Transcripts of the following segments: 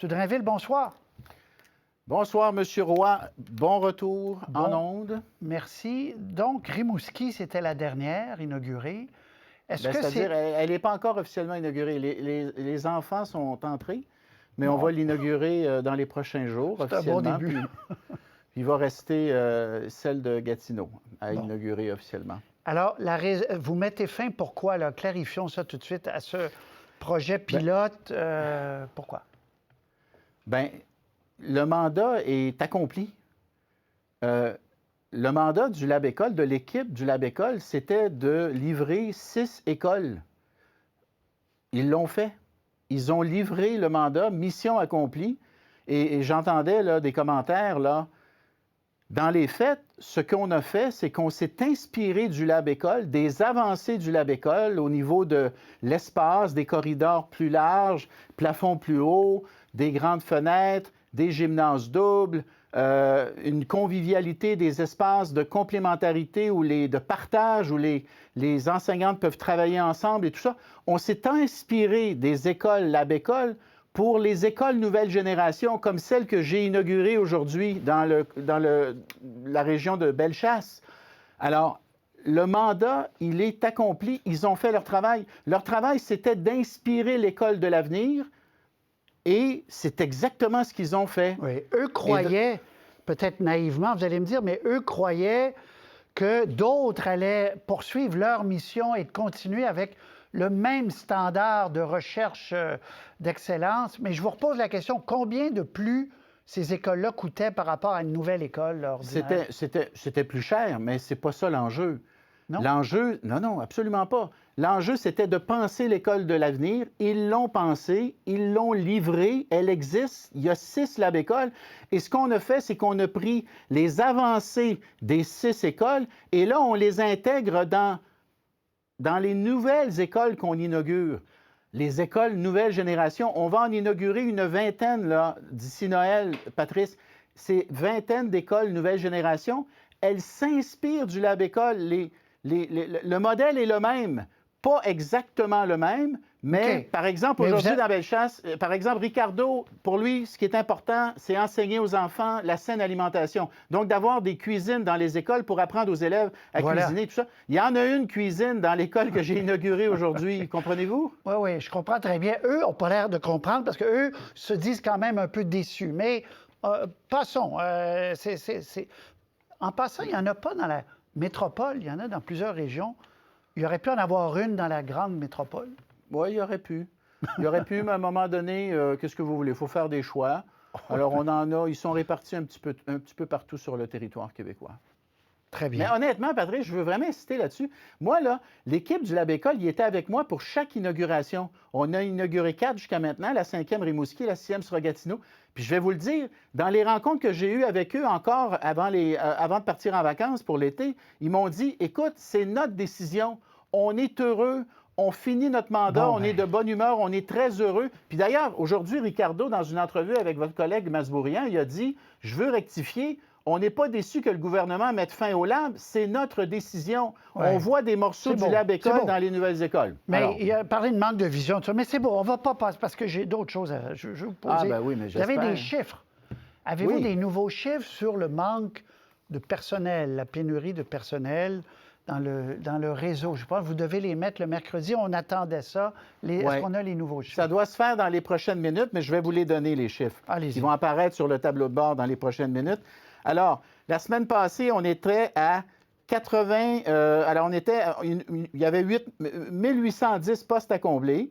M. Drainville, bonsoir. Bonsoir, M. Roy. Bon retour en ondes. Merci. Donc, Rimouski, c'était la dernière inaugurée. C'est-à-dire, elle n'est pas encore officiellement inaugurée. Les enfants sont entrés, mais on va l'inaugurer dans les prochains jours officiellement. C'est un bon début. Puis il va rester celle de Gatineau à inaugurer officiellement. Alors, vous mettez fin, pourquoi? Là? Clarifions ça tout de suite à ce projet pilote. Pourquoi? Bien, le mandat est accompli. Le mandat du Lab École, de l'équipe du Lab École, c'était de livrer 6 écoles. Ils l'ont fait. Ils ont livré le mandat, mission accomplie. Et j'entendais là, des commentaires, là. Dans les faits, ce qu'on a fait, c'est qu'on s'est inspiré du Lab École, des avancées du Lab École au niveau de l'espace, des corridors plus larges, plafonds plus hauts, des grandes fenêtres, des gymnases doubles, une convivialité des espaces de complémentarité ou de partage où les enseignantes peuvent travailler ensemble et tout ça. On s'est inspiré des écoles Lab École pour les écoles nouvelle génération, comme celle que j'ai inaugurée aujourd'hui dans la région de Bellechasse. Alors, le mandat, il est accompli. Ils ont fait leur travail. Leur travail, c'était d'inspirer l'école de l'avenir. Et c'est exactement ce qu'ils ont fait. Oui, eux croyaient, peut-être naïvement, vous allez me dire, mais eux croyaient que d'autres allaient poursuivre leur mission et de continuer avec le même standard de recherche d'excellence. Mais je vous repose la question, combien de plus ces écoles-là coûtaient par rapport à une nouvelle école ordinaire? C'était plus cher, mais c'est pas ça l'enjeu. Non? L'enjeu, non, absolument pas. L'enjeu, c'était de penser l'école de l'avenir. Ils l'ont pensée, ils l'ont livrée, elle existe. Il y a 6 Lab Écoles. Et ce qu'on a fait, c'est qu'on a pris les avancées des 6 écoles et là, on les intègre dans les nouvelles écoles qu'on inaugure. Les écoles nouvelle génération, on va en inaugurer une vingtaine là d'ici Noël, Patrice. Ces vingtaines d'écoles nouvelle génération, elles s'inspirent du Lab École. Le modèle est le même, pas exactement le même, mais par exemple, aujourd'hui dans Bellechasse, par exemple, Ricardo, pour lui, ce qui est important, c'est enseigner aux enfants la saine alimentation. Donc, d'avoir des cuisines dans les écoles pour apprendre aux élèves à cuisiner, tout ça. Il y en a une cuisine dans l'école que j'ai inaugurée aujourd'hui, comprenez-vous? Oui, je comprends très bien. Eux n'ont pas l'air de comprendre parce qu'eux se disent quand même un peu déçus. Mais passons. En passant, il n'y en a pas dans la métropole, il y en a dans plusieurs régions. Il aurait pu en avoir une dans la grande métropole. Oui, il y aurait pu. Il y aurait pu, mais à un moment donné, qu'est-ce que vous voulez? Il faut faire des choix. Alors, on en a, ils sont répartis un petit peu partout sur le territoire québécois. Très bien. Mais honnêtement, Patrice, je veux vraiment insister là-dessus. Moi, là, l'équipe du Lab École, il était avec moi pour chaque inauguration. On a inauguré 4 jusqu'à maintenant, la 5e Rimouski, la 6e sera Gatineau. Puis je vais vous le dire, dans les rencontres que j'ai eues avec eux encore avant de partir en vacances pour l'été, ils m'ont dit, écoute, c'est notre décision. On est heureux. On finit notre mandat, on est de bonne humeur, on est très heureux. Puis d'ailleurs, aujourd'hui, Ricardo, dans une entrevue avec votre collègue Masbourian, il a dit, je veux rectifier, on n'est pas déçu que le gouvernement mette fin au lab, c'est notre décision. Ouais. On voit des morceaux du Lab École dans les nouvelles écoles. Mais alors, il a parlé de manque de vision, mais c'est bon, on ne va pas passer, parce que j'ai d'autres choses à vous poser. Ah ben oui, mais j'espère. Vous avez des chiffres. Avez-vous des nouveaux chiffres sur le manque de personnel, la pénurie de personnel dans le réseau? Je pense que vous devez les mettre le mercredi. On attendait ça. Est-ce qu'on a les nouveaux chiffres? Ça doit se faire dans les prochaines minutes, mais je vais vous les donner, les chiffres. Allez-y. Ils vont apparaître sur le tableau de bord dans les prochaines minutes. Alors, la semaine passée, on était à 80... il y avait 1810 postes à combler.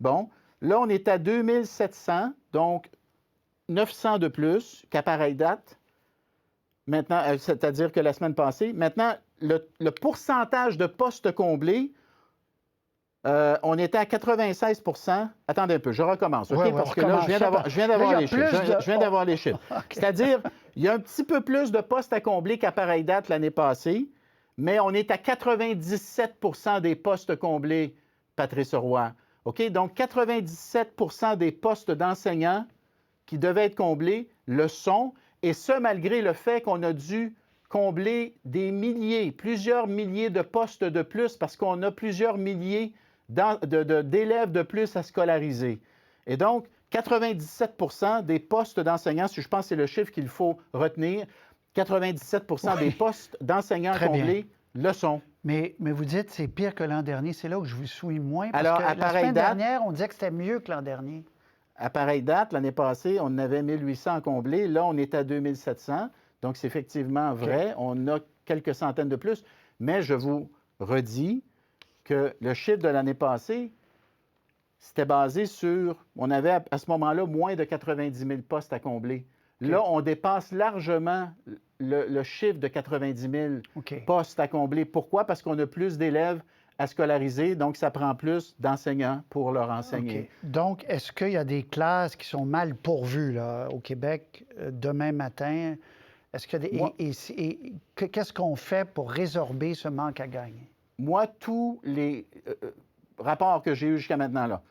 Bon, là, on est à 2700, donc 900 de plus qu'à pareille date. Maintenant, c'est-à-dire que la semaine passée. Maintenant, le pourcentage de postes comblés, on était à 96 %. Attendez un peu, je recommence, OK? Parce que là, je viens d'avoir les chiffres. Je viens d'avoir les chiffres. C'est-à-dire, il y a un petit peu plus de postes à combler qu'à pareille date l'année passée, mais on est à 97 % des postes comblés, Patrice Roy. OK? Donc, 97 % des postes d'enseignants qui devaient être comblés le sont, et ce, malgré le fait qu'on a dû combler plusieurs milliers de postes de plus parce qu'on a plusieurs milliers d'élèves de plus à scolariser. Et donc, 97 des postes d'enseignants, si je pense que c'est le chiffre qu'il faut retenir, 97 des postes d'enseignants Très bien. comblés le sont. Mais vous dites c'est pire que l'an dernier. C'est là où je vous suis moins. Parce Alors, que à la pareille semaine date- dernière, on disait que c'était mieux que l'an dernier. À pareille date, l'année passée, on en avait 1800 à combler. Là, on est à 2700. Donc, c'est effectivement vrai. On a quelques centaines de plus. Mais je vous redis que le chiffre de l'année passée, c'était basé sur... On avait à ce moment-là moins de 90 000 postes à combler. Là, on dépasse largement le chiffre de 90 000 OK. postes à combler. Pourquoi? Parce qu'on a plus d'élèves à scolariser, donc ça prend plus d'enseignants pour leur enseigner. OK. Donc, est-ce qu'il y a des classes qui sont mal pourvues là, au Québec demain matin? Est-ce qu'il y a des... Moi- qu'est-ce qu'on fait pour résorber ce manque à gagner? Moi, tous les rapports que j'ai eus jusqu'à maintenant, là,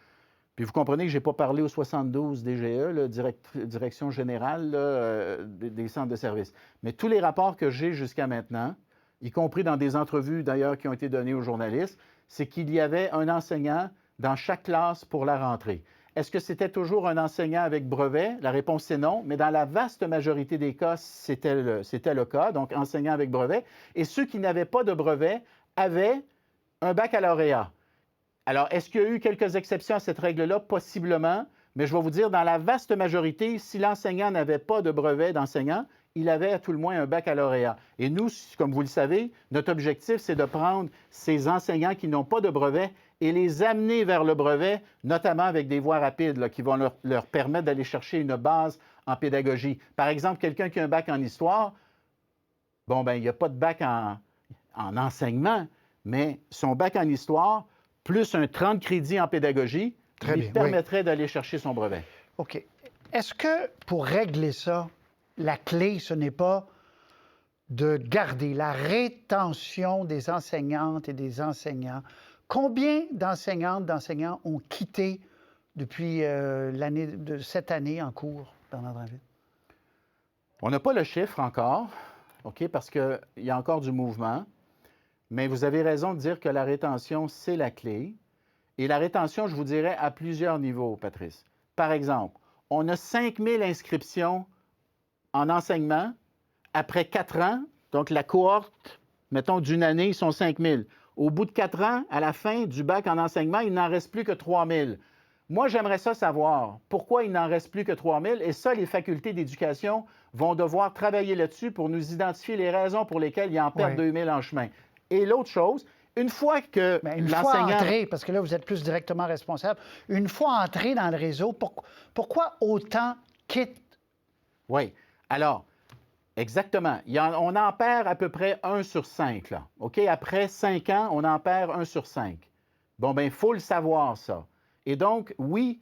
puis vous comprenez que je n'ai pas parlé au 72 DGE, là, Direction générale là, des centres de services, mais tous les rapports que j'ai jusqu'à maintenant, y compris dans des entrevues d'ailleurs qui ont été données aux journalistes, c'est qu'il y avait un enseignant dans chaque classe pour la rentrée. Est-ce que c'était toujours un enseignant avec brevet? La réponse c'est non, mais dans la vaste majorité des cas, c'était le cas, donc enseignant avec brevet. Et ceux qui n'avaient pas de brevet avaient un baccalauréat. Alors, est-ce qu'il y a eu quelques exceptions à cette règle-là? Possiblement, mais je vais vous dire, dans la vaste majorité, si l'enseignant n'avait pas de brevet d'enseignant, il avait à tout le moins un baccalauréat. Et nous, comme vous le savez, notre objectif, c'est de prendre ces enseignants qui n'ont pas de brevet et les amener vers le brevet, notamment avec des voies rapides là, qui vont leur permettre d'aller chercher une base en pédagogie. Par exemple, quelqu'un qui a un bac en histoire, bon, ben il n'y a pas de bac en enseignement, mais son bac en histoire, plus un 30 crédits en pédagogie, lui permettrait d'aller chercher son brevet. OK. Est-ce que pour régler ça, la clé, ce n'est pas de garder la rétention des enseignantes et des enseignants? Combien d'enseignantes, d'enseignants ont quitté depuis cette année en cours, Bernard Drinville? On n'a pas le chiffre encore, OK, parce qu'il y a encore du mouvement. Mais vous avez raison de dire que la rétention, c'est la clé. Et la rétention, je vous dirais, à plusieurs niveaux, Patrice. Par exemple, on a 5 000 inscriptions en enseignement après 4 ans. Donc, la cohorte, mettons, d'une année, ils sont 5 000. Au bout de 4 ans, à la fin du bac en enseignement, il n'en reste plus que 3 000. Moi, j'aimerais ça savoir pourquoi il n'en reste plus que 3 000. Et ça, les facultés d'éducation vont devoir travailler là-dessus pour nous identifier les raisons pour lesquelles ils en perdent 2 000 en chemin. Et l'autre chose, une fois que une fois entré, parce que là, vous êtes plus directement responsable, une fois entré dans le réseau, pourquoi autant quittent? Oui. Alors, exactement. On en perd à peu près 1 sur 5. Là. OK? Après 5 ans, on en perd 1 sur 5. Bon, bien, il faut le savoir, ça. Et donc, oui,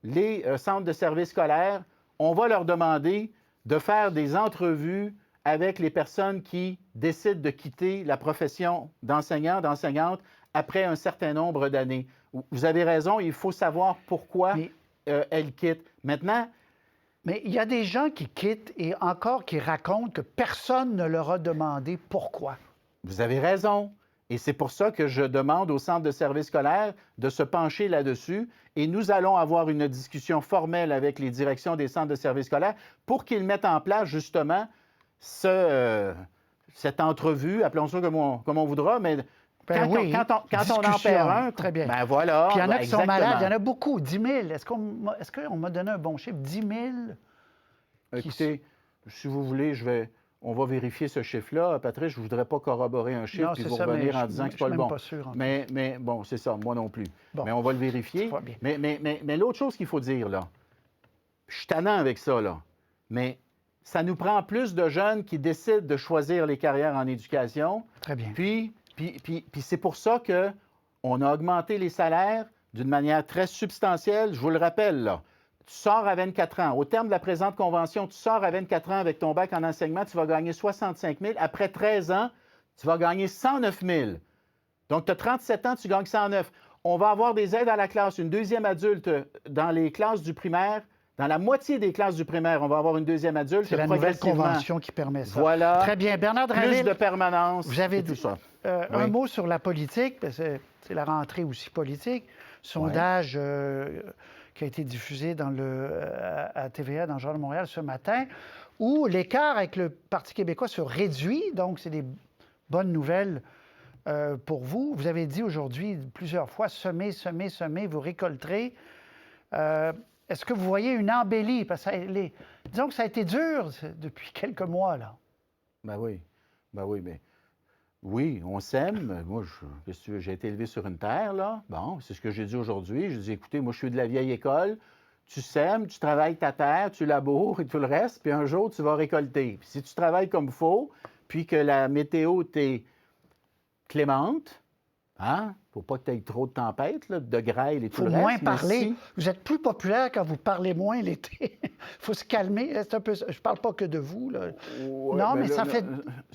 les centres de services scolaires, on va leur demander de faire des entrevues avec les personnes qui décident de quitter la profession d'enseignant, d'enseignante après un certain nombre d'années. Vous avez raison, il faut savoir pourquoi elles quittent. Maintenant... Mais il y a des gens qui quittent et encore qui racontent que personne ne leur a demandé pourquoi. Vous avez raison. Et c'est pour ça que je demande au centre de services scolaires de se pencher là-dessus. Et nous allons avoir une discussion formelle avec les directions des centres de services scolaires pour qu'ils mettent en place justement cette entrevue, appelons ça comme on voudra, mais quand on en perd un, très bien. Ben voilà. Puis il y en a qui sont malades, il y en a a beaucoup, 10 000. Est-ce qu'on m'a donné un bon chiffre? 10 000? Écoutez, si vous voulez, on va vérifier ce chiffre-là. Patrice, je ne voudrais pas corroborer un chiffre puis vous revenir en disant que ce n'est pas le bon. Pas sûr, mais bon, c'est ça, moi non plus. Bon. Mais on va le vérifier. Mais l'autre chose qu'il faut dire, là, je suis tannant avec ça, là, mais ça nous prend plus de jeunes qui décident de choisir les carrières en éducation. Très bien. Puis c'est pour ça qu'on a augmenté les salaires d'une manière très substantielle. Je vous le rappelle, là. Tu sors à 24 ans. Au terme de la présente convention, tu sors à 24 ans avec ton bac en enseignement, tu vas gagner 65 000. Après 13 ans, tu vas gagner 109 000. Donc, tu as 37 ans, tu gagnes 109. On va avoir des aides à la classe, une deuxième adulte dans les classes du primaire. Dans la moitié des classes du primaire, on va avoir une deuxième adulte. C'est la nouvelle convention qui permet ça. Voilà. Très bien. Bernard Drinville, plus de permanence. Vous avez dit tout ça. Un mot sur la politique, parce que c'est la rentrée aussi politique. Sondage qui a été diffusé à TVA dans le Journal de Montréal ce matin, où l'écart avec le Parti québécois se réduit. Donc, c'est des bonnes nouvelles pour vous. Vous avez dit aujourd'hui plusieurs fois, semez, semez, semez, vous récolterez. Est-ce que vous voyez une embellie? Parce que disons que ça a été dur depuis quelques mois, là. Ben oui. Ben oui, mais oui, on sème. Moi, qu'est-ce que tu veux, j'ai été élevé sur une terre, là. Bon, c'est ce que j'ai dit aujourd'hui. Je dis, écoutez, moi, je suis de la vieille école. Tu sèmes, tu travailles ta terre, tu laboures et tout le reste, puis un jour, tu vas récolter. Puis si tu travailles comme il faut, puis que la météo t'est clémente, hein? Faut pas que tu aies trop de tempêtes, là, de grêle et tout Il le faut reste. moins mais parler. si- Vous êtes plus populaire quand vous parlez moins l'été. Il faut se calmer. C'est un peu ça. Je parle pas que de vous, là. Ouais, Non, ben mais là, ça là, fait...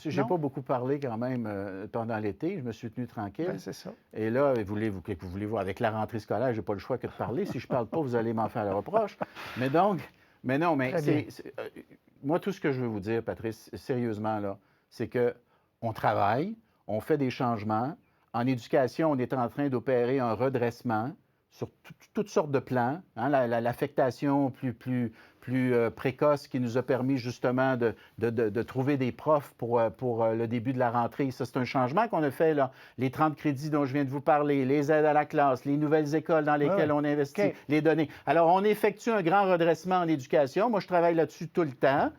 j'ai non? pas beaucoup parlé quand même pendant l'été. Je me suis tenu tranquille. Ben, c'est ça. Et là, voulez-vous, avec la rentrée scolaire, j'ai pas le choix que de parler. Si je parle pas, vous allez m'en faire le reproche. Mais donc, mais non, mais Très bien. moi, tout ce que je veux vous dire, Patrice, sérieusement, là, c'est que on travaille, on fait des changements. En éducation, on est en train d'opérer un redressement sur toutes sortes de plans. Hein, l'affectation plus précoce qui nous a permis justement de trouver des profs pour le début de la rentrée. Ça, c'est un changement qu'on a fait, là. Les 30 crédits dont je viens de vous parler, les aides à la classe, les nouvelles écoles dans lesquelles on investit, OK. les données. Alors, on effectue un grand redressement en éducation. Moi, je travaille là-dessus tout le temps.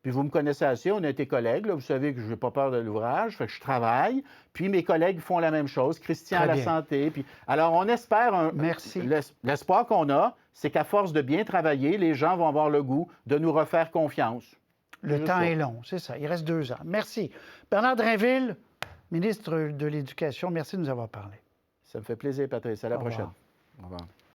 Puis vous me connaissez assez, on a été collègues, là, vous savez que je n'ai pas peur de l'ouvrage, fait que je travaille. Puis mes collègues font la même chose, Christian Très à la bien. santé. Puis, alors on espère, Merci. l'espoir qu'on a, c'est qu'à force de bien travailler, les gens vont avoir le goût de nous refaire confiance. Le C'est temps juste ça. est long, c'est ça. Il reste 2 ans. Merci. Bernard Drinville, ministre de l'Éducation, merci de nous avoir parlé. Ça me fait plaisir, Patrice. À la Au revoir. prochaine. Au revoir.